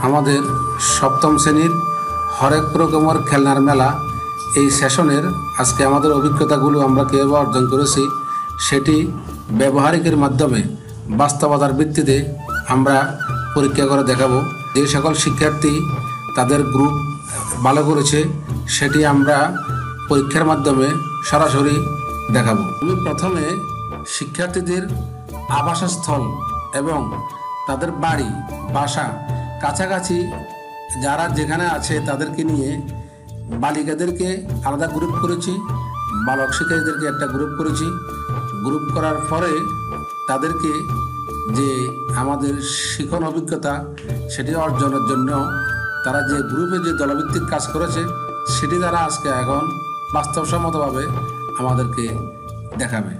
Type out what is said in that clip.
আমাদের সপ্তম শ্রেণীর হরেক রকমের খেলনার মেলা এই সেশনের আজকে আমাদের অভিজ্ঞতাগুলো আমরা কীভাবে অর্জন করেছি সেটি ব্যবহারিকের মাধ্যমে বাস্তবতার ভিত্তিতে আমরা পরীক্ষা করে দেখাবো। যে সকল শিক্ষার্থী তাদের গ্রুপ ভালো করেছে সেটি আমরা পরীক্ষার মাধ্যমে সরাসরি দেখাবো। আমি প্রথমে শিক্ষার্থীদের আবাসস্থল এবং তাদের বাড়ি বাসা কাছাকাছি যারা যেখানে আছে তাদেরকে নিয়ে বালিকাদেরকে আলাদা গ্রুপ করেছি, বালক শিক্ষার্থীদেরকে একটা গ্রুপ করেছি। গ্রুপ করার পরে তাদেরকে যে আমাদের শিখন অভিজ্ঞতা সেটি অর্জনের জন্য তারা যে গ্রুপে যে দলভিত্তিক কাজ করেছে সেটি তারা আজকে এখন বাস্তবসম্মতভাবে আমাদেরকে দেখাবে।